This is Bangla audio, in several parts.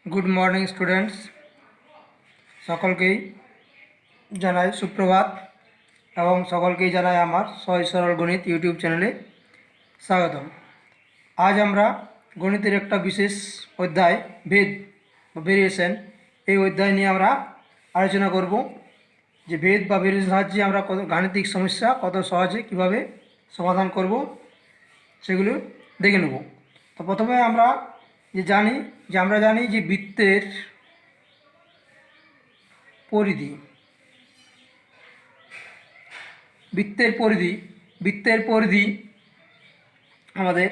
गुड मर्निंग स्टूडेंट्स सकलकेई जानाई सुप्रभात एवं सकलकेई जानाई आमार सहज सरल गणित यूट्यूब चैनेले स्वागतम। आज आमरा गणितेर एकटा विशेष अध्याय भेद भेरिएशन এই অধ্যায় নিয়ে আমরা আলোচনা করব যে ভেদ বা ভেরিয়েশন সাহায্যে আমরা কত গাণিতিক সমস্যা কত সহজে কিভাবে সমাধান করব সেগুলো দেখে নেব। তো প্রথমে আমরা জানি যে বৃত্তের পরিধি আমাদের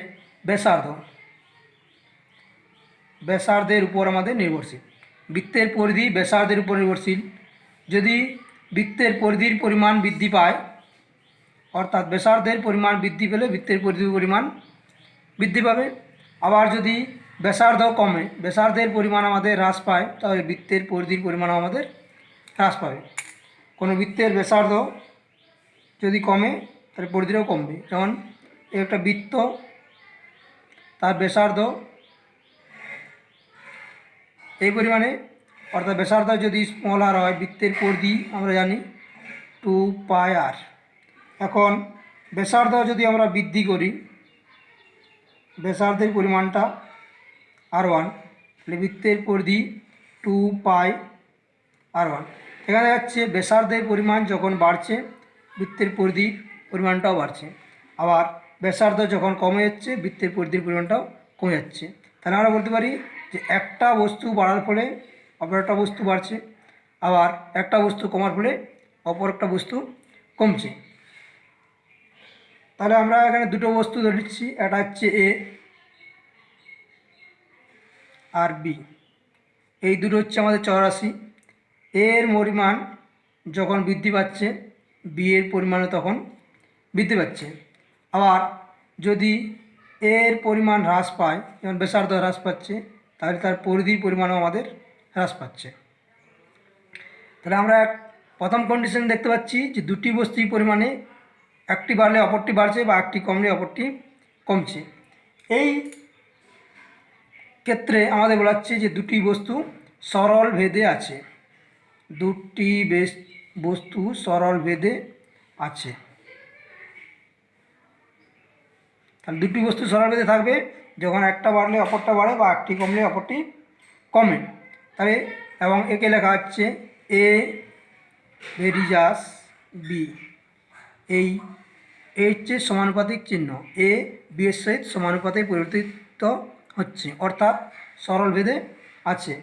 ব্যাসার্ধের উপর আমাদের নির্ভরশীল। বৃত্তের পরিধি ব্যাসার্ধের উপর নির্ভরশীল। যদি বৃত্তের পরিধির পরিমাণ বৃদ্ধি পায় অর্থাৎ ব্যাসার্ধের পরিমাণ বৃদ্ধি পেলে বৃত্তের পরিধির পরিমাণ বৃদ্ধি পাবে। আবার যদি ব্যাসার্ধ কমে ব্যাসার্ধের পরিমাণ আমাদের হ্রাস পায় তাহলে বৃত্তের পরিধির পরিমাণ আমাদের হ্রাস পাবে। কোনো বৃত্তের ব্যাসার্ধ যদি কমে তাহলে পরিধিটাও কমবে। যেমন একটা বৃত্ত, তার ব্যাসার্ধ এই পরিমাণে অর্থাৎ ব্যাসার্ধ যদি স্মল আর হয় বৃত্তের পরিধি আমরা জানি 2πr। এখন ব্যাসার্ধ যদি আমরা বৃদ্ধি করি ব্যাসার্ধের পরিমাণটা r1 তাহলে বৃত্তের পরিধি 2πr1। এখানে যাচ্ছে ব্যাসার্ধের পরিমাণ যখন বাড়ছে বৃত্তের পরিধির পরিমাণটাও বাড়ছে, আবার ব্যাসার্ধ যখন কমে যাচ্ছে বৃত্তের পরিধির পরিমাণটাও কমে যাচ্ছে। তাহলে আমরা বলতে পারি যে একটা বস্তু বাড়ার ফলে অপর একটা বস্তু বাড়ছে, আবার একটা বস্তু কমার ফলে অপর একটা বস্তু কমছে। তাহলে আমরা এখানে দুটো বস্তু ধরে নিচ্ছি, একটা হচ্ছে এ আর বি। এই দুটো হচ্ছে আমাদের চলরাশি। এর পরিমাণ যখন বৃদ্ধি পাচ্ছে বি এর পরিমাণও তখন বৃদ্ধি পাচ্ছে। আবার যদি এর পরিমাণ হ্রাস পায় যেমন ব্যাসার্ধ হ্রাস পাচ্ছে তাহলে তার পরিধির পরিমাণও আমাদের হ্রাস পাচ্ছে। তাহলে আমরা প্রথম কন্ডিশন দেখতে পাচ্ছি যে দুটি বস্তুর পরিমাণে একটি বাড়লে অপরটি বাড়ছে বা একটি কমলে অপরটি কমছে। এই ক্ষেত্রে আমাদের বলা হচ্ছে যে দুটি বস্তু সরল ভেদে আছে। দুটি বস্তু সরল ভেদে আছে। তাহলে দুটি বস্তু সরল ভেদে থাকবে যখন একটা বাড়লে অপরটা বাড়ে বা একটি কমলে অপরটি কমে। তাহলে এবং একে লেখা হচ্ছে এ ভেরিজাস বি। এই হচ্ছে সমানুপাতিক চিহ্ন, এ বি এর সহিত সমানুপাতে পরিবর্তিত হচ্ছে অর্থাৎ সরল ভেদে আছে।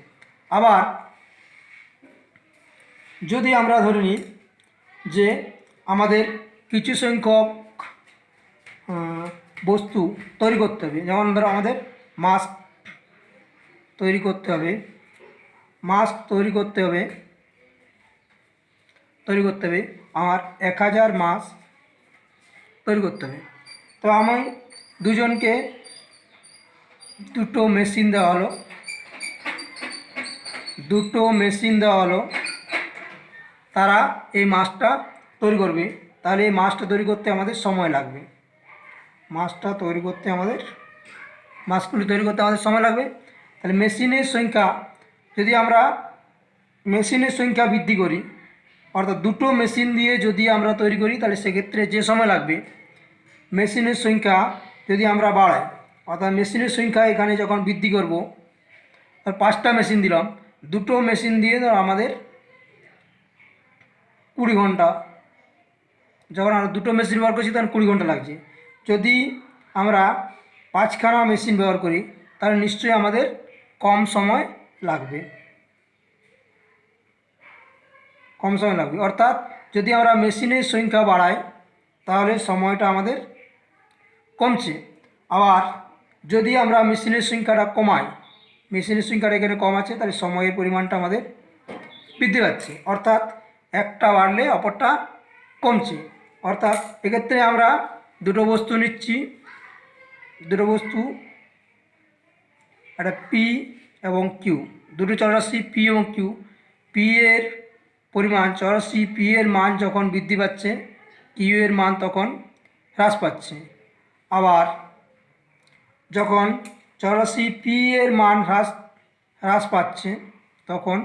আবার যদি আমরা ধরে নিই যে আমাদের কিছু সংখ্যক বস্তু তৈরি করতে হবে, যেমন ধরো আমাদের মাস্ক তৈরি করতে হবে আমার 1000 মাস্ক তৈরি করতে হবে। তো আমি দুজনকে দুটো মেশিন দেওয়া হলো, তারা এই মাস্কটা তৈরি করবে। তাহলে এই মাস্কটা তৈরি করতে আমাদের সময় লাগবে। মাস্কগুলি তৈরি করতে আমাদের সময় লাগবে। তাহলে মেশিনের সংখ্যা যদি আমরা বৃদ্ধি করি অর্থাৎ দুটো মেশিন দিয়ে যদি আমরা তৈরি করি তাহলে সেক্ষেত্রে যে সময় লাগবে মেশিনের সংখ্যা যদি আমরা বাড়াই অর্থাৎ মেশিনের সংখ্যা এখানে যখন বৃদ্ধি করব আর 5টা মেশিন দিলাম, দুটো মেশিন দিয়ে আমাদের 20 ঘন্টা, যখন আমরা দুটো মেশিন ব্যবহার করছি তখন 20 ঘন্টা লাগছে। যদি আমরা 5খানা মেশিন ব্যবহার করি তাহলে নিশ্চয়ই আমাদের কম সময় লাগবে। অর্থাৎ যদি আমরা মেশিনের সংখ্যা বাড়াই তাহলে সময়টা আমাদের কমছে। আবার যদি আমরা মেশিনের সংখ্যাটা কমাই, মেশিনের সংখ্যাটা এখানে কম আছে তাহলে সময়ের পরিমাণটা আমাদের বৃদ্ধি পাচ্ছে অর্থাৎ একটা বাড়লে অপরটা কমছে। অর্থাৎ এক্ষেত্রে আমরা দুটো বস্তু নিচ্ছি, দুটো বস্তু একটা পি এবং কিউ, দুটো চলরাশি পি এবং কিউ। পি এর পরিমাণ চলরাশি পি এর মান যখন বৃদ্ধি পাচ্ছে কিউ এর মান তখন হ্রাস পাচ্ছে। আবার যখন চলরাশি পি এর মান হ্রাস পাচ্ছে তখন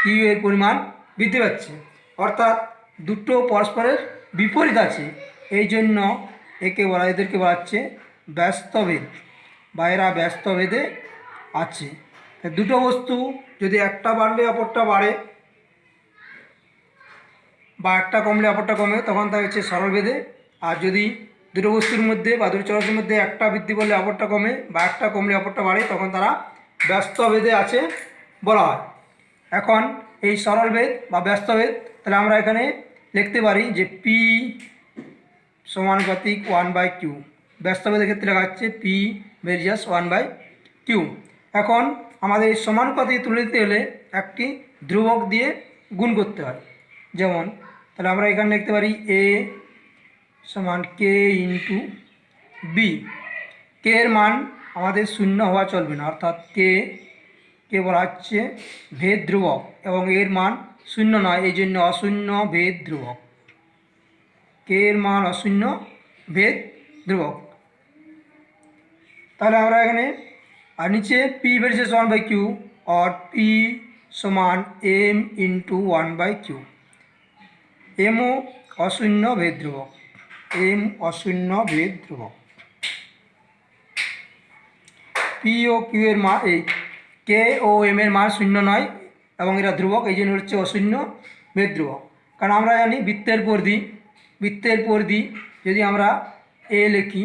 কিউ এর পরিমাণ বৃদ্ধি পাচ্ছে। অর্থাৎ দুটো পরস্পরের বিপরীত আছে, এই জন্য এদেরকে বলা হচ্ছে ব্যস্তভেদ বা এরা ব্যস্তভেদে আছে। দুটো বস্তু যদি একটা বাড়লে অপরটা বাড়ে বা একটা কমলে অপরটা কমে তখন তা হচ্ছে সরলভেদে। আর যদি দুটো বস্তুর মধ্যে বা দুটো চলরাশির মধ্যে একটা বৃদ্ধি করলে অপরটা কমে বা একটা কমলে অপরটা বাড়ে তখন তারা ব্যস্তভেদে আছে বলা হয়। এখন এই সরলভেদ বা ব্যস্তভেদ তাহলে আমরা এখানে লিখতে পারি যে পি সমানুপাতিক 1/q। ব্যস্তভেদের ক্ষেত্রে লেখা হচ্ছে পি ভেরিয়াস 1/q। এখন আমাদের এই সমানুপাতিক তুলে দিতে হলে একটি ধ্রুবক দিয়ে গুণ করতে হয়। যেমন তাহলে আমরা এখানে লিখতে পারি এ সমান কে ইন্টু বি। কে এর মান আমাদের শূন্য হওয়া চলবে না, অর্থাৎ কে বলা হচ্ছে ভেদ ধ্রুবক এবং এর মান শূন্য নয়, এই জন্য অশূন্য ভেদ ধ্রুবক। কে এর মান অশূন্য ভেদ ধ্রুবক। তাহলে আমরা এখানে আর নিচে পি ভেরিয়াস 1/q और পি সমান এম ইন্টু 1/q। এমও অশূন্য ভেদ ধ্রুবক, এম অশূন্য ভেদ ধ্রুবক। পি ও কিউ এর মান এই কে ও এম এর মান শূন্য নয় এবং এরা ধ্রুবক, এই জন্য হচ্ছে অশূন্য ভেদ ধ্রুবক। কারণ আমরা জানি বৃত্তের পরিধি যদি আমরা এ লিখি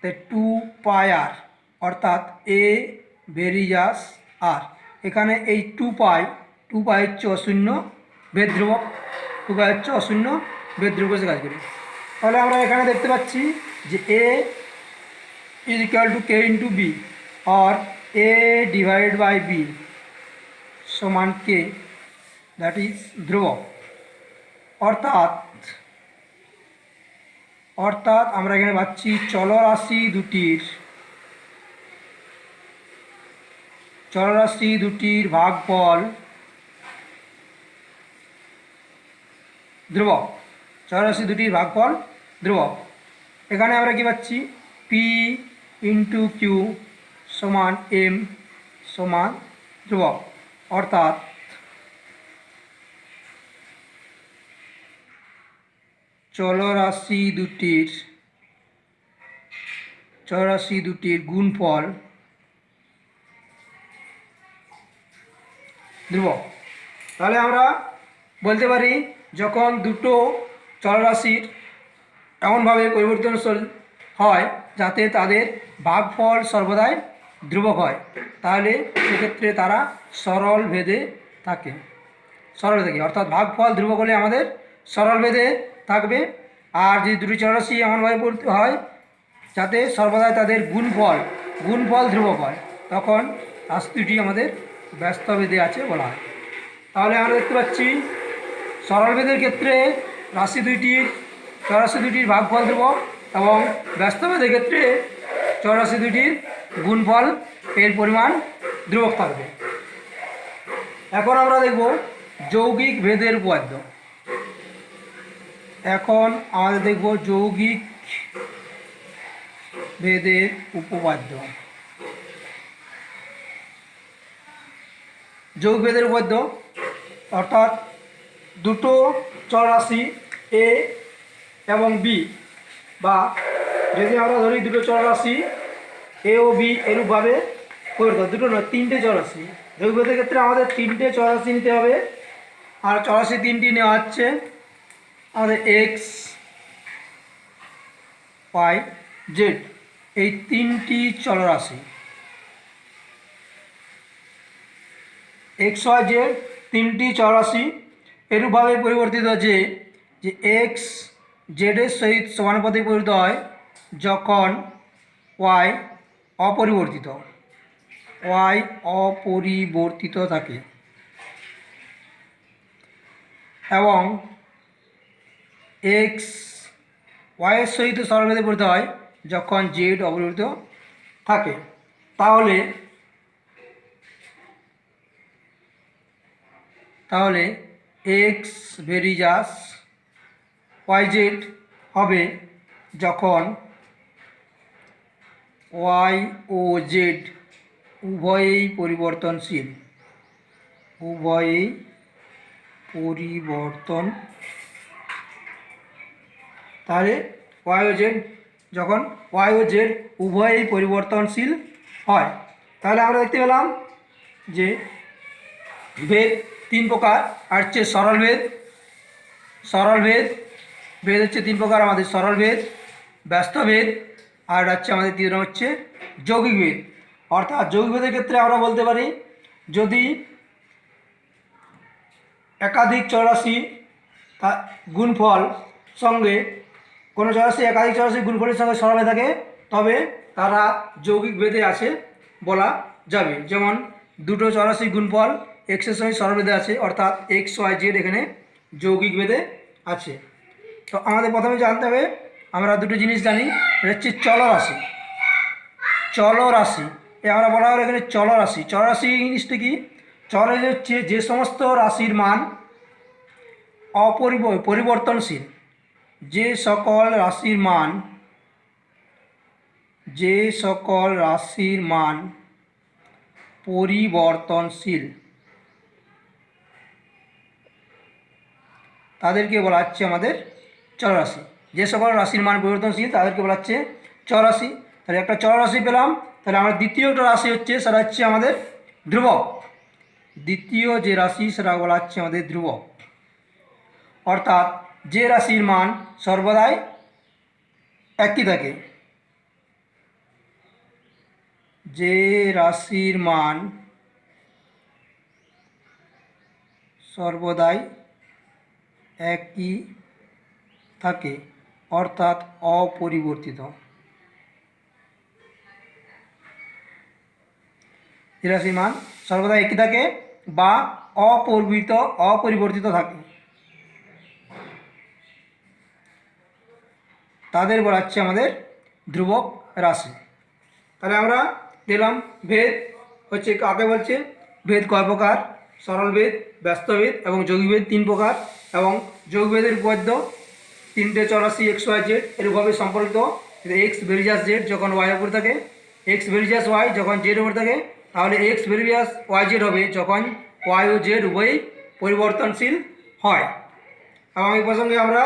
তাই 2πr, অর্থাৎ এ ভেরিয়াস আর। এখানে এই 2π হচ্ছে অশূন্য ভেদ ধ্রুবক, 2π হচ্ছে অশূন্য ভেদ ধ্রুবক কাজ করি। তাহলে আমরা এখানে দেখতে পাচ্ছি যে A is equal to K into B और a डिवाइड बाय b समान के, दैट इज ध्रुवक। অর্থাৎ আমরা এখানে পাচ্ছি চলরাশি দুটির ভাগফল ধ্রুবক, চলরাশি দুটির ভাগফল ধ্রুবক। এখানে আমরা কি পাচ্ছি পি ইন্টু কিউ সমান এম সমান ধ্রুবক। অর্থাৎ চলরাশি দুটির গুণফল ধ্রুবক। তাহলে আমরা বলতে পারি যখন দুটো চলরাশির এমনভাবে পরিবর্তনশীল হয় যাতে তাদের ভাগফল সর্বদাই ধ্রুবক হয়, তাহলে সেক্ষেত্রে তারা সরল ভেদে থাকে, অর্থাৎ ভাগফল ধ্রুবক হলে আমাদের সরল ভেদে থাকবে। আর যদি দুটি চলরাশি এমনভাবে পড়তে হয় যাতে সর্বদাই তাদের গুণফল ধ্রুবক হয় তখন রাশি দুটি আমাদের ব্যস্ত ভেদে আছে বলা হয়। তাহলে আমরা দেখতে পাচ্ছি সরল ভেদের ক্ষেত্রে চলরাশি দুটির ভাগফল ধ্রুবক এবং ব্যস্ত ভেদের ক্ষেত্রে চলরাশি দুটির গুণফল এর পরিমাণ ধ্রুবক থাকবে। এখন আমরা দেখব যৌগিক ভেদের উপপাদ্য। যৌগিক ভেদের উপপাদ্য অর্থাৎ দুটো চলরাশি এ এবং বি, বা যদি আমরা ধরি দুটো চলরাশি এ ও বি এরূপভাবে পরিবর্তিত, দুটো নয় তিনটে চলরাশি। যৌগিক ভেদের ক্ষেত্রে আমাদের তিনটে চলরাশি নিতে হবে, আর চলরাশি তিনটি নেওয়া হচ্ছে আমাদের এক্স ওয়াই জেড, এই তিনটি চলরাশি এক্স ওয়াই জেড তিনটি চলরাশি এরূপভাবে পরিবর্তিত যে এক্স জেডের সহিত সমানুপাতিক পরিবর্তিত হয় যখন ওয়াই অপরিবর্তিত থাকে এবং এক্স ওয়াইয়ের সহিত সরলভেদে পরিবর্তিত হয় যখন জেড অপরিবর্তিত থাকে। তাহলে এক্স ভেরিয়াস ওয়াই জেড হবে যখন ওয়াই ও জেড উভয়েই পরিবর্তনশীল, উভয়েই পরিবর্তন। তাহলে ওয়াই ও জেড, যখন ওয়াই ও জেড উভয়েই পরিবর্তনশীল হয়, তাহলে আমরা দেখতে পেলাম যে ভেদ তিন প্রকার। আর হচ্ছে সরল ভেদ, সরল ভেদ, ভেদ হচ্ছে তিন প্রকার আমাদের, সরল ভেদ, ব্যস্ত ভেদ, আর হচ্ছে আমাদের তিন হচ্ছে যৌগিক ভেদ। অর্থাৎ যৌগিক ভেদের ক্ষেত্রে আমরা বলতে পারি যদি একাধিক চৌরাশি গুণফল সঙ্গে, কোনো চৌরাশি একাধিক চৌরাশি গুণফলের সঙ্গে সরল হয়ে থাকে, তবে তারা যৌগিক ভেদে আছে বলা যাবে। যেমন দুটো চৌরাশি গুণফল এক্সের সঙ্গে সরল ভেদে আছে, অর্থাৎ এক্স ওয়াই জেড এখানে যৌগিক ভেদে আছে। তো আমাদের প্রথমে জানতে হবে, আমরা দুটো জিনিস জানি, এটা হচ্ছে চলরাশি। চলরাশি আমরা বলা হলো এখানে চলরাশি। চলরাশি জিনিসটা কি? চলরাশি হচ্ছে যে সমস্ত রাশির মান পরিবর্তনশীল, যে সকল রাশির মান, যে সকল রাশির মান পরিবর্তনশীল তাদেরকে বলা হচ্ছে আমাদের চলরাশি। যে সকল রাশির মান পরিবর্তনশীল তাদেরকে বলা হচ্ছে চলরাশি। তাহলে একটা চলরাশি পেলাম, তাহলে আমার দ্বিতীয় একটা রাশি হচ্ছে, সেটা হচ্ছে আমাদের ধ্রুবক। দ্বিতীয় যে রাশি সেটা বলা হচ্ছে আমাদের ধ্রুবক। অর্থাৎ যে রাশির মান সর্বদাই একই থাকে, যে রাশির মান সর্বদাই একই থাকে, অর্থাৎ অপরিবর্তিত। যে রাশির মান সর্বদা একই থাকে বা অপরিবর্তিত থাকে, তাদের বলা হচ্ছে আমাদের ধ্রুবক রাশি। তাহলে আমরা দিলাম ভেদ হচ্ছে কাকে বলছে, ভেদ কয় প্রকার, সরল ভেদ, ব্যস্ত ভেদ এবং যৌগিক ভেদ তিন প্রকার। এবং যৌগিক ভেদের উপপাদ্য তিনটে চৌরাশি এক্স ওয়াই জেড এরভাবে সম্পর্কিত। এক্স ভেরিজাস জেড যখন ওয়াই উপর থাকে, এক্স ভেরিজাস ওয়াই যখন জেড উপর থাকে, তাহলে এক্স ভেরিজাস ওয়াই জেড হবে যখন ওয়াই ও জেড উভয়ই পরিবর্তনশীল হয়। এবং এই প্রসঙ্গে আমরা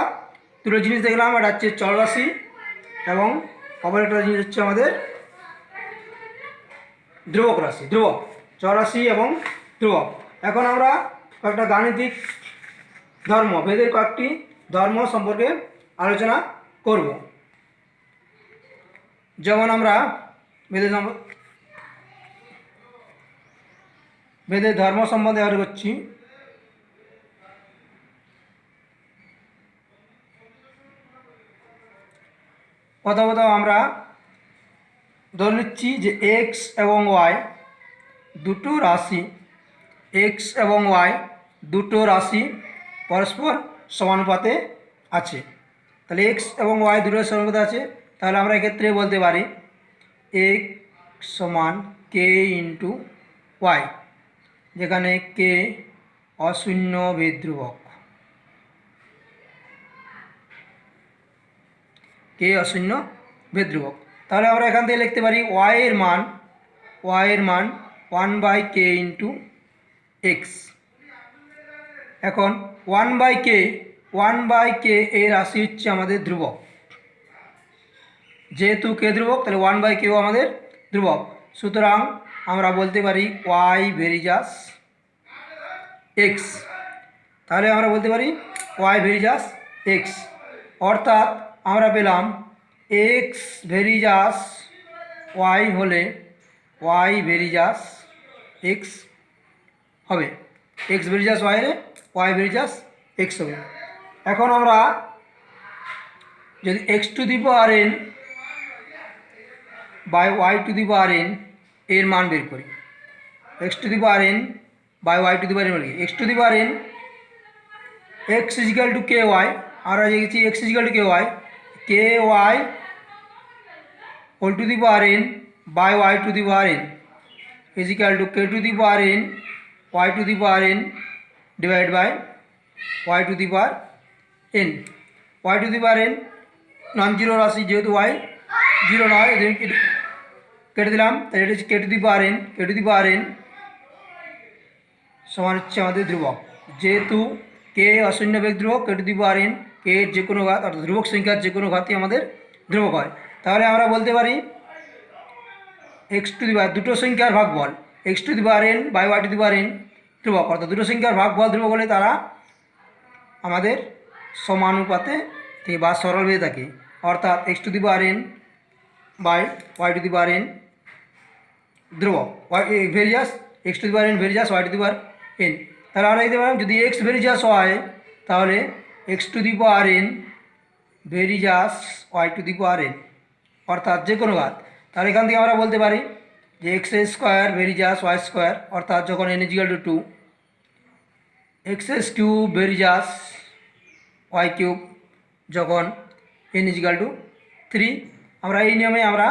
দুটো জিনিস দেখলাম, এটা হচ্ছে চলরাশি এবং অপর একটা জিনিস হচ্ছে আমাদের ধ্রুবক রাশি, ধ্রুবক, চৌরাশি এবং ধ্রুবক। এখন আমরা কয়েকটা গাণিতিক ধর্ম, ভেদের কয়েকটি ধর্ম সম্পর্কে আলোচনা করব। যেমন আমরা ভেদের ধর্ম সম্বন্ধে আলোচনা করছি। প্রথমত আমরা ধরে নিচ্ছি যে এক্স এবং ওয়াই দুটো রাশি, এক্স এবং ওয়াই দুটো রাশি পরস্পর সমানুপাতে আছে। তাহলে এক্স এবং ওয়াই দুটো সমানুপাতে আছে, তাহলে আমরা এক্ষেত্রে বলতে পারি এক্স সমান কে ইন্টু ওয়াই, যেখানে কে অশূন্য ভেদ ধ্রুবক, কে অশূন্য ভেদ ধ্রুবক। তাহলে আমরা এখান থেকে লিখতে পারি ওয়াই এর মান 1/k ইন্টু এক্স। এখন 1/k এর রাশি হচ্ছে আমাদের ধ্রুবক, যেহেতু কে ধ্রুবক তাহলে 1/k আমাদের ধ্রুবক। সুতরাং আমরা বলতে পারি ওয়াই ভেরিজাস এক্স। তাহলে আমরা বলতে পারি ওয়াই ভেরিজাস এক্স, অর্থাৎ আমরা পেলাম এক্স ভেরিজাস ওয়াই হলে ওয়াই ভেরিজাস এক্স হবে, এক্স ভেরিজাস ওয়াই হলে ওয়াই ভেরিজাস এক্স হবে। এখন আমরা যদি X to the power N by Y to the power N এর মান বের করি, X to the power N by Y to the power N বলি, X to the power N X is equal to K Y, আমরা লিখেছি X is equal to K Y whole to the power N by Y to the power n equal to k to the power n y to the power n divide by Y to the power n. Y to the power n non zero রাশি, যেহেতু ওয়াই জিরো নয় কেটে দিলাম, তাহলে এটা হচ্ছে K to the power N, K to the power N সমান হচ্ছে আমাদের ধ্রুবক। যেহেতু কে অশূন্য বেগ ধ্রুবক, কে টু দি পাওয়ার এন কে এর যে কোনো ঘাত অর্থাৎ ধ্রুবক সংখ্যার যে কোনো ঘাতই আমাদের ধ্রুবক হয়। তাহলে আমরা বলতে পারি এক্স টু দি পাওয়ার দুটো সংখ্যার ভাগফল x to the power N by Y to the power N ধ্রুবক, অর্থাৎ দুটো সংখ্যার ভাগফল ধ্রুবক হলে তারা আমাদের সমানুপাতে থেকে বা সরল হয়ে থাকে, অর্থাৎ X to the power N by Y to the power N ধ্রুবক, Y varies x to the power N varies Y to the power N. তাহলে আমরা দিতে পারলাম যদি এক্স ভেরিয়াস হয় তাহলে X to the power N varies Y to the power N অর্থাৎ যে কোনো ঘাত। তাহলে এখান থেকে আমরা বলতে পারি যে x square varies y square অর্থাৎ যখন n equal to 2, x cube varies y cube যখন এন ইজিক্যাল টু 3। আমরা এই নিয়মে আমরা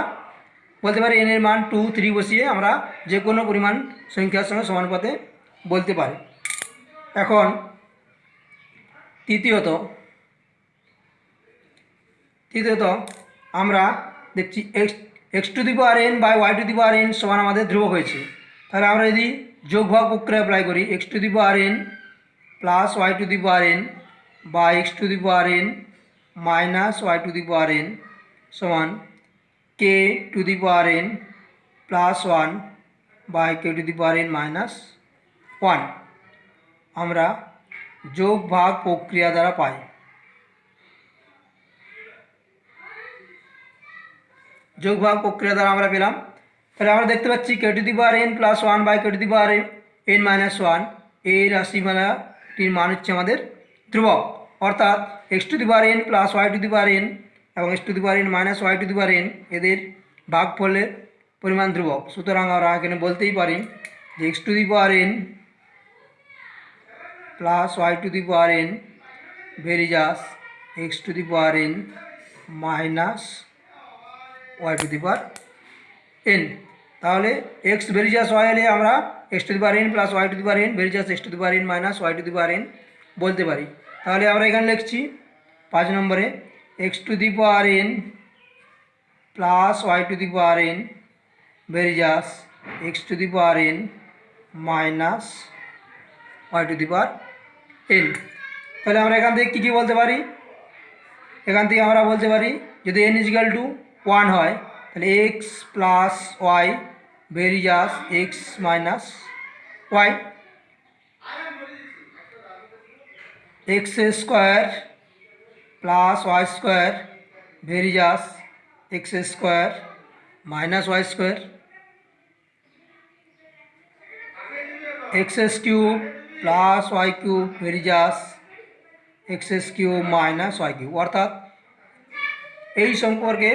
বলতে পারি এন এর মান 2, 3 বসিয়ে আমরা যে কোনো পরিমাণ সংখ্যার সঙ্গে সমানুপাতে বলতে পারি। এখন তৃতীয়ত আমরা দেখছি x to the power N by Y to the power N সমান আমাদের ধ্রুবক হয়েছে। তাহলে আমরা যদি যোগভাগ প্রক্রিয়া অ্যাপ্লাই করি X to the power N plus Y to the power N বা X to the power N minus Y to the power N সমান K to the power N plus 1 by K to the power N minus 1 আমরা যোগ ভাগ প্রক্রিয়া দ্বারা পাই। যোগ ভাগ প্রক্রিয়া দ্বারা আমরা পেলাম। তাহলে আমরা দেখতে পাচ্ছি K to the power N plus 1 by K to the power N minus 1 এই রাশিমালাটির মান হচ্ছে আমাদের ধ্রুবক, অর্থাৎ X to the power N plus Y to the power N এবং X to the power N minus Y to the power N এদের ভাগফলের পরিমাণ ধ্রুবক। সুতরাং আমরা এখানে বলতেই পারি যে x to the power N plus Y to the power N varies x to the power N minus Y to the power N. তাহলে এক্স ভেরিয়াস ওয়াই হলে আমরা x to the power N plus Y to the power N varies x to the power N minus Y to the power n বলতে পারি। তাহলে আমরা এখানে লিখছি 5 নম্বরে x to the power N plus Y to the power N varies x to the power N minus Y to the power N. তাহলে আমরা এখান থেকে কী বলতে পারি, এখান থেকে আমরা বলতে পারি যদি এন ইজিক্যাল টু 1 হয় তাহলে x plus y varies x minus y, x square plus Y square varies x square minus Y square, x cube plus y cube varies x cube minus y cube. অর্থাৎ এই সম্পর্কে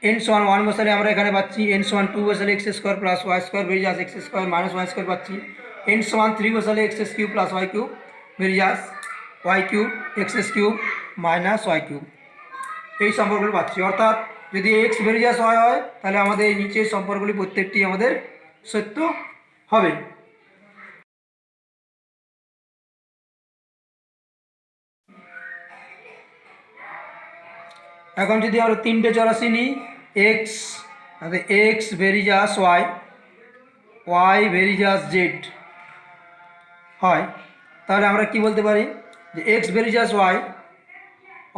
এন সমান 1 বসালে আমরা এখানে পাচ্ছি এন সমান 2 বসালে x square plus Y square varies x square minus Y square পাচ্ছি, এন সমান 3 বসালে x cube plus y cube varies y cube x cube minus y cube এই সম্পর্কগুলো পাচ্ছি। অর্থাৎ যদি এক্স ভেরিয়াস ওয়াই হয় তাহলে আমাদের এই নিচের সম্পর্কগুলি প্রত্যেকটি আমাদের সত্য হবে। এখন যদি আমরা তিনটে চরাশি নিই x x varies y y varies z হয় তাহলে আমরা কি বলতে পারি যে এক্স ভেরিয়াস ওয়াই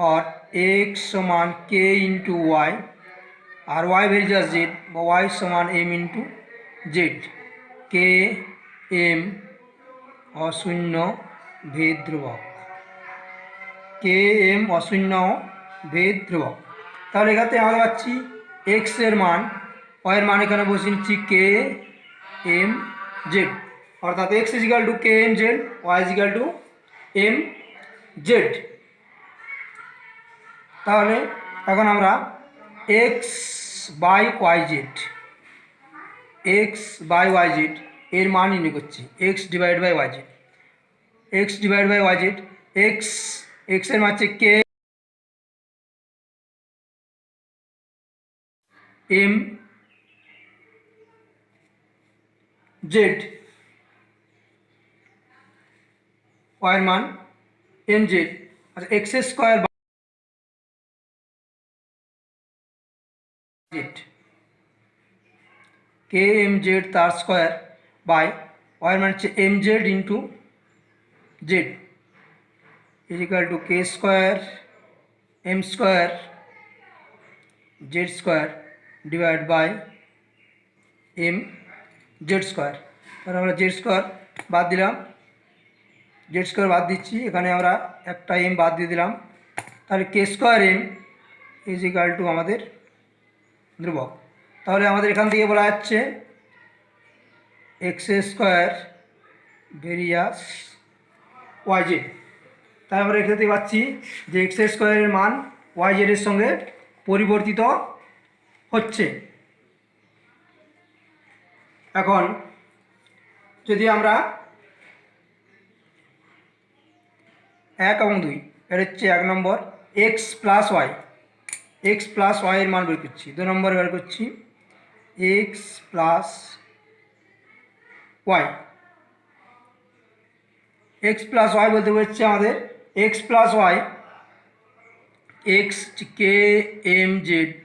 और एक्स समान के इंटू वाई और वाई भेरियास जेड वाई समान m into z k m अशून्य भेद ध्रुवक के एम अशून्य भेद ध्रुवक। তাহলে এখানে আমরা পাচ্ছি এক্স এর মান ওয়াই এর মান এখানে বসিয়ে নিচ্ছি কে এম জেড, অর্থাৎ x is equal to k m z y equal to m z. তাহলে এখন আমরা x by y Z x by y z এর মান নির্ণয় করছি x divide by y Z x divide by y Z x x এর মান হচ্ছে কে এম জেড ওয়াই এর মান এম জেড। আচ্ছা x square z k m z তার স্কোয়ার বাই ওয়াই মানে হচ্ছে m z into z is equal to k square m square z square divide by m z square. তাহলে আমরা জেড স্কোয়ার বাদ দিলাম, জেড স্কোয়ার বাদ দিচ্ছি, এখানে আমরা একটা এম বাদ দিয়ে দিলাম। তাহলে K square M is equal to আমাদের ধ্রুবক। তাহলে আমাদের এখান থেকে বলা যাচ্ছে X square varies Y Z. তাই আমরা এখানে পাচ্ছি যে এক্স স্কোয়ারের মান ওয়াই জেডের সঙ্গে পরিবর্তিত হচ্ছে। এখন যদি আমরা 1 এবং 2 এর হচ্ছে 1 নম্বর এক্স প্লাস ওয়াই এর মান বের করছি, 2 নম্বর বের করছি x plus y. X plus y বলতে হচ্ছে আমাদের x plus y, x k m z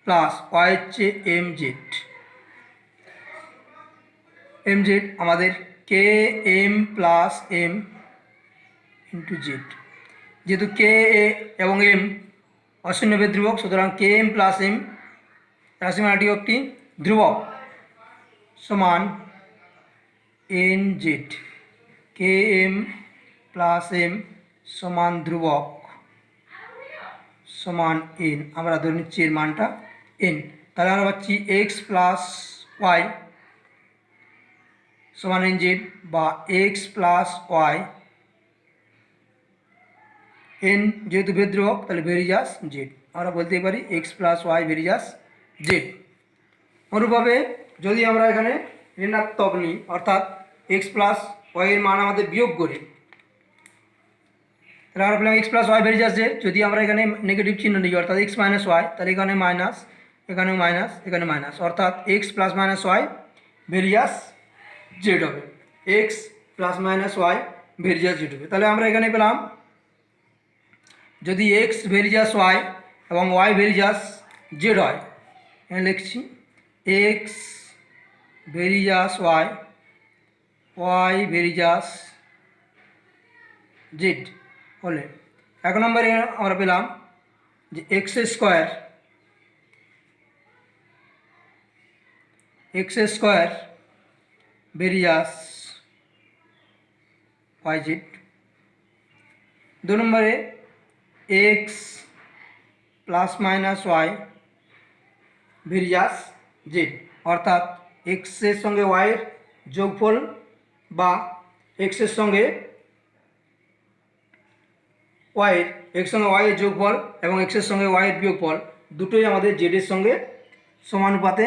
plus y হচ্ছে এম জেড আমাদের k m plus m into z. যেহেতু কে এবং এম অশূন্যবেদ ধ্রুবক, সুতরাং কে এম প্লাস এম রাশিমালাটি একটি ধ্রুবক সমান n z. K m plus m সমান ধ্রুবক সমান এন, আমরা ধরে নিচ্ছি এর মানটা এন। তাহলে আমরা পাচ্ছি এক্স প্লাস ওয়াই সমান এন জেড বা এক্স প্লাস ওয়াই এন, যেহেতু ভেদ ধ্রুবক তাহলে ভেরিজাস জেড, আমরা বলতেই পারি x plus Y varies as Z. অনুরূপভাবে যদি আমরা এখানে ঋণাত্মক নিই, অর্থাৎ এক্স প্লাস ওয়াই এর মান আমাদের বিয়োগ করি, তাহলে আমরা পেলাম x plus Y varies as Z. যদি আমরা এখানে নেগেটিভ চিহ্ন নিই অর্থাৎ এক্স মাইনাস ওয়াই, তাহলে এখানে মাইনাস, এখানেও মাইনাস, এখানে মাইনাস, অর্থাৎ x plus minus Y varies as Z হবে। X plus minus Y varies as Z হবে। তাহলে আমরা এখানে পেলাম যদি এক্স ভেরিজাস ওয়াই এবং ওয়াই ভেরিজাস জেড হয়, এখানে লিখছি x ভেরিজাস Y, Y varies as Z হলে 1 নম্বরে আমরা পেলাম যে x square varies as Y Z. 2 নম্বরে x plus minus Y varies as Z, অর্থাৎ এক্সের সঙ্গে ওয়াইয়ের যোগফল বা এক্সের সঙ্গে ওয়াইয়ের, এক্স সঙ্গে ওয়াইয়ের যোগফল এবং এক্সের সঙ্গে ওয়াইয়ের বিয়োগফল দুটোই আমাদের জেডের সঙ্গে সমানুপাতে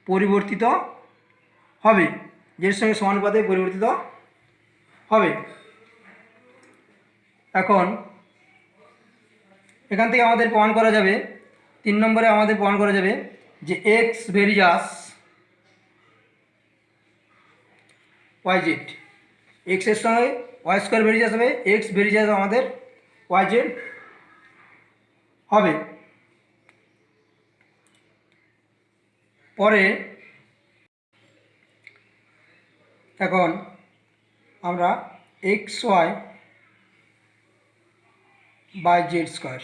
পরিবর্তিত হবে, জেডের সঙ্গে সমানুপাতে পরিবর্তিত হবে। এখন এখান থেকে আমাদের প্রমাণ করা যাবে, 3 নম্বরে আমাদের প্রমাণ করা যাবে যে এক্স ভেরিজাস ওয়াই জেড, এক্সের সঙ্গে ওয়াই স্কোয়ার ভেরিজাস হবে, এক্স ভেরিজাস আমাদের ওয়াই জেড হবে। পরে এখন আমরা x y by z square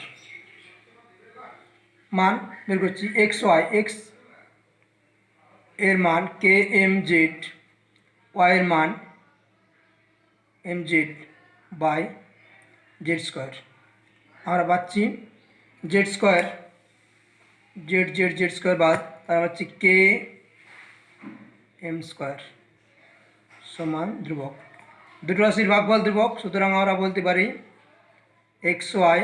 মান বের করছি। এক্স ওয়াই, এক্স এর মান কে এম জেড, ওয়াই এর মান m z by z square. আমরা পাচ্ছি জেড স্কোয়ার, জেড স্কোয়ার বাদ, তার পাচ্ছি কে এম স্কোয়ার সমান ধ্রুবক। দুটো রাশির ভাগফল ধ্রুবক, সুতরাং আমরা বলতে পারি x Y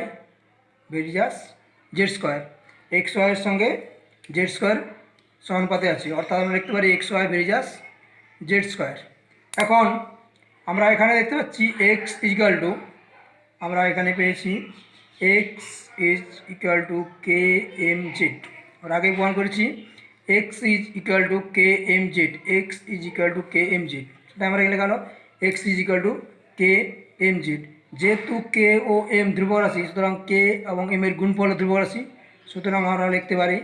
varies as Z square. X ওয়াইয়ের সঙ্গে জেড স্কোয়ার সমানুপাতে আছে, অর্থাৎ আমরা লিখতে পারি x Y varies as Z square. এখন আমরা এখানে দেখতে পাচ্ছি এক্স ইকুয়াল টু, আমরা এখানে পেয়েছি x is equal to k m z. আমরা আগে প্রমাণ করেছি x is equal to k m z, x is equal to k m z, সেটা আমরা এখানে গেল x is equal to k m z. যেহেতু কে ও এম ধ্রুবক রাশি, সুতরাং কে এবং এম এর গুণফল ধ্রুবক রাশি, সুতরাং আমরা লিখতে পারি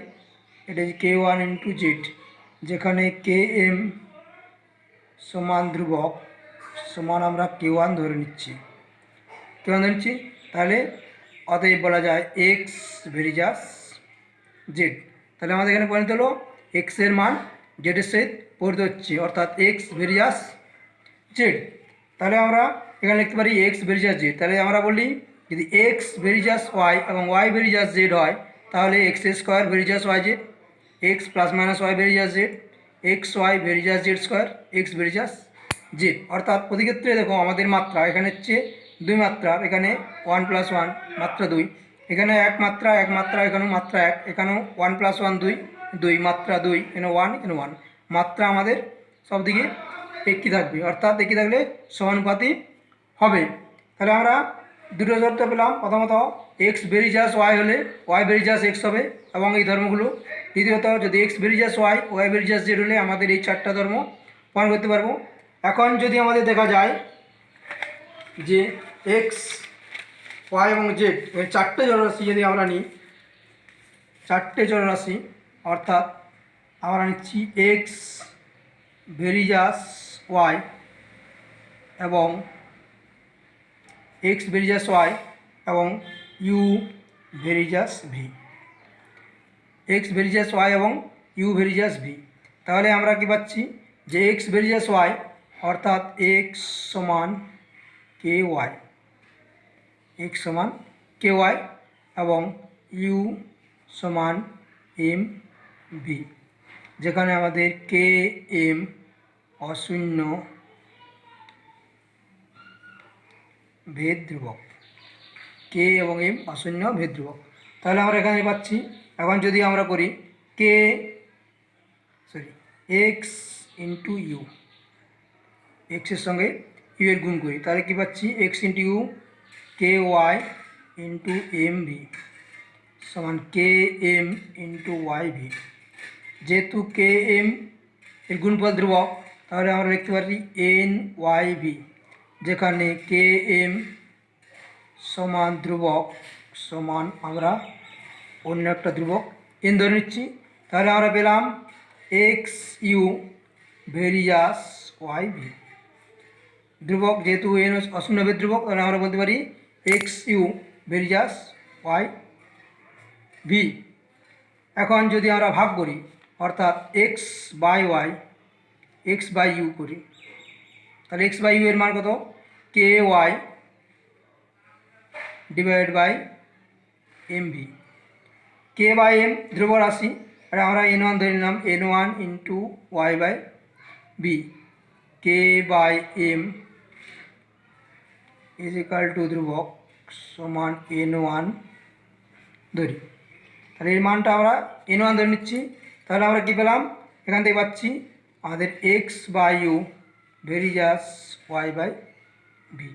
এটা কে ওয়ান ইন্টু জেড যেখানে কে এম সমান ধ্রুবক সমান আমরা K1 ধরে নিচ্ছি, তাহলে অতএব বলা যায় এক্স ভেরিজাস জেড। তাহলে আমাদের এখানে পরিণত হলো এক্সের মান জেডের সহিত পরিণত হচ্ছে, অর্থাৎ এক্স ভেরিজাস জেড। তাহলে আমরা এখানে লিখতে পারি এক্স ভেরিজাস জেড। তাহলে আমরা বলি যদি এক্স ভেরিজাস ওয়াই এবং ওয়াই ভেরিজাস জেড হয় তাহলে X square varies as Y Z, X plus minus Y varies as Z, X Y varies as Z square, X varies as Z. অর্থাৎ প্রতি ক্ষেত্রে দেখো আমাদের মাত্রা এখানে হচ্ছে দুই মাত্রার, এখানে 1 + 1 মাত্রা 2, এখানে এক মাত্রা এখানেও মাত্রা 1, এখানেও 1 + 1 2, 2 মাত্রা 2, এখানে 1 এখানে 1, মাত্রা আমাদের সব দিকে একই থাকবে, অর্থাৎ একই থাকলে সমানুপাতি হবে। তাহলে আমরা দুটো শর্ত পেলাম, প্রথমত এক্স ভেরিজাস ওয়াই হলে ওয়াই ভেরিজাস এক্স হবে এবং এই ধর্মগুলো, দ্বিতীয়ত যদি X ভেরিজাস Y Y varies as Z হলে আমাদের এই চারটা ধর্ম প্রমাণ করতে পারবো। এখন যদি আমাদের দেখা যায় যে এক্স ওয়াই এবং জেড এর চারটে জড়রাশি যদি আমরা নিই, চারটে জড়রাশি, অর্থাৎ আমরা নিচ্ছি এক্স ভেরিজাস ওয়াই এবং এক্স ভেরিজাস ওয়াই এবং you varies v, x ভেরিজাস Y এবং ইউ ভেরিজাস ভি। তাহলে আমরা কি পাচ্ছি যে এক্স ভেরিজাস ওয়াই অর্থাৎ এক্স সমান কে ওয়াই, এক্স সমান কে ওয়াই এবং ইউ সমান এম ভি, যেখানে আমাদের কে এম অশূন্য ভেদ ধ্রুবক, কে এবং এম অশূন্য ভেদ ধ্রুবক। তাহলে আমরা এখানে পাচ্ছি, এখন যদি আমরা করি এক্স ইন্টু ইউ, এক্সের সঙ্গে ইউ এর গুণ করি, তাহলে কী পাচ্ছি X into U K Y into M V সমান K M into Y V. যেহেতু কে এম এর গুণফল ধ্রুবক তাহলে আমরা লিখতে পারি এন ওয়াই ভি, যেখানে কে এম সমান ধ্রুবক সমান আমরা অন্য একটা ধ্রুবক এন ধরে নিচ্ছি। তাহলে আমরা পেলাম এক্স ইউ ভেরিজাস ওয়াই ভি, ধ্রুবক যেহেতু এন অশূন্য ভেদ ধ্রুবক তাহলে আমরা বলতে পারি এক্স ইউ ভেরিজাস ওয়াই ভি। এখন যদি আমরা ভাগ করি অর্থাৎ X by Y X by U করি, তাহলে এক্স বাই ইউ এর মান কত K Y divide by M V, K by M ধ্রুব রাশি আর আমরা এন ওয়ান ধরে নিলাম N one into Y by B, K by M is equal to ধ্রুবক সমান এন ওয়ান ধরি, তাহলে এর মানটা আমরা এন ওয়ান ধরে নিচ্ছি। তাহলে আমরা কী পেলাম এখান থেকে পাচ্ছি আমাদের X by U ভেরিজাস Y by B,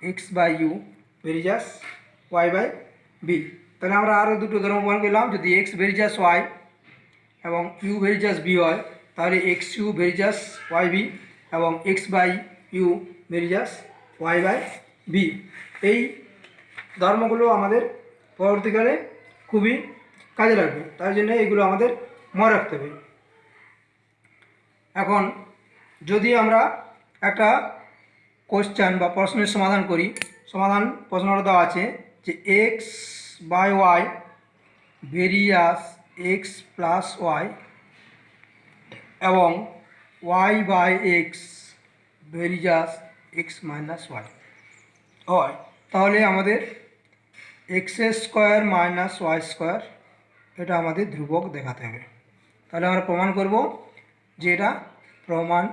X by U ভেরিজাস Y by B. তাহলে আমরা আরও দুটো ধর্ম প্রমাণ পেলাম, যদি এক্স ভেরিজাস ওয়াই এবং ইউ ভেরিজাস বি হয় তাহলে এক্স ইউ ভেরিজাস ওয়াই বি এবং X by U ভেরিজাস Y by B. এই ধর্মগুলো আমাদের পরবর্তীকালে খুবই কাজে লাগবে, তার জন্য এগুলো আমাদের মনে রাখতে হবে। এখন যদি আমরা একটা কোশ্চেন বা প্রশ্নের সমাধান করি, সমাধান প্রশ্নটা দেওয়া আছে যে X by Y varies X plus Y এবং Y by X varies x minus Y হয়, তাহলে আমাদের X square minus Y square এটা আমাদের ধ্রুবক দেখাতে হবে। তাহলে আমরা প্রমাণ করব যে এটা প্রমাণ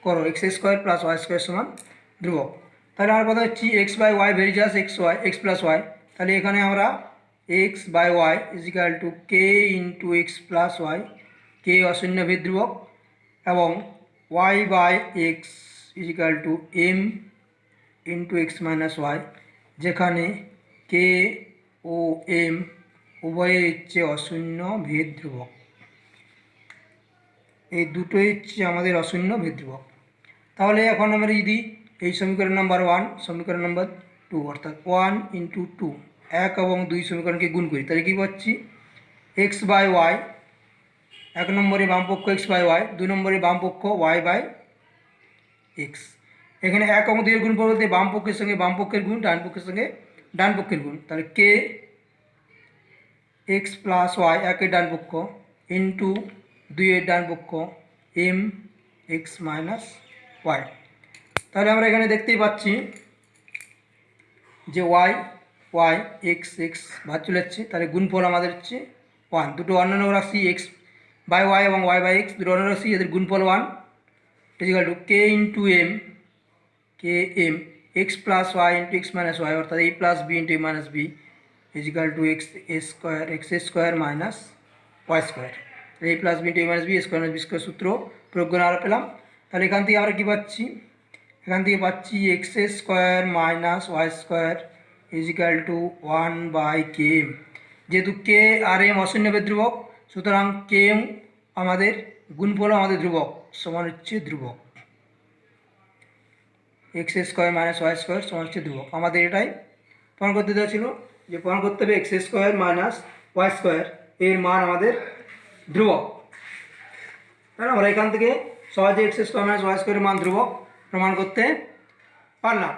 করো X square plus Y square সমান ধ্রুবক। তাহলে আমরা কথা হচ্ছি X by Y varies as X Y x plus Y, তাহলে এখানে আমরা x by Y is equal to K into X plus Y, K অশূন্য ভেদ ধ্রুবক, এবং Y by X is equal to M into X minus Y, যেখানে কে ও এম উভয়ের হচ্ছে অশূন্য ভেদ ধ্রুবক, এই দুটোই হচ্ছে আমাদের অশূন্য ভেদ ধ্রুবক। তাহলে এখন আমরা যদি এই সমীকরণ নাম্বার 1 সমীকরণ নাম্বার 2 অর্থাৎ 1 ইন্টু 2 1 এবং 2 সমীকরণকে গুণ করি তাহলে কী পাচ্ছি এক্স বাই ওয়াই, 1 নম্বরে বামপক্ষ এক্স বাই ওয়াই, 2 নম্বরে বামপক্ষ ওয়াই বাই এক্স। এখানে 1 এবং 2 এর গুণফল বলতে বাম পক্ষের সঙ্গে বাম পক্ষের গুণ, ডান পক্ষের সঙ্গে ডান পক্ষের গুণ। তাহলে কে এক্স প্লাস ওয়াই, 1 এর ডান পক্ষ, ইন্টু 2 এর ডান পক্ষ, এম এক্স মাইনাস ওয়াই। তাহলে আমরা এখানে দেখতেই পাচ্ছি যে ওয়াই ওয়াই এক্স এক্স ভাগ চলে যাচ্ছে। তাহলে গুণফল আমাদের হচ্ছে 1। দুটো অন্যান্য রাশি এক্স বাই ওয়াই এবং ওয়াই বাই এক্স, দুটো অন্যান্য রাশি, এদের গুণফল 1 is equal to K into M, K M X plus Y into X minus Y, অর্থাৎ A plus B into A minus B is equal to X square minus Y square. A plus B into A minus B square minus B square সূত্র প্রয়োগ করে আমরা পেলাম। তাহলে এখান থেকে আমরা কী পাচ্ছি, এখান থেকে পাচ্ছি x square minus Y square equal to 1 by k m. যেহেতু কে আর এম অশূন্যবের ধ্রুবক, সুতরাং কে এম আমাদের গুণফল আমাদের ধ্রুবক, সমান হচ্ছে ধ্রুবক। X square minus Y square সমান হচ্ছে ধ্রুবক। আমাদের এটাই প্রমাণ করতে দেওয়া ছিল যে প্রমাণ করতে হবে x square minus Y square এর মান আমাদের ধ্রুবক। তাহলে আমরা এখান থেকে সহজে এক্স স্কোয়ার মাইনাস ওয়াই স্কোয়ারের মান ধ্রুবক প্রমাণ করতে পারলাম।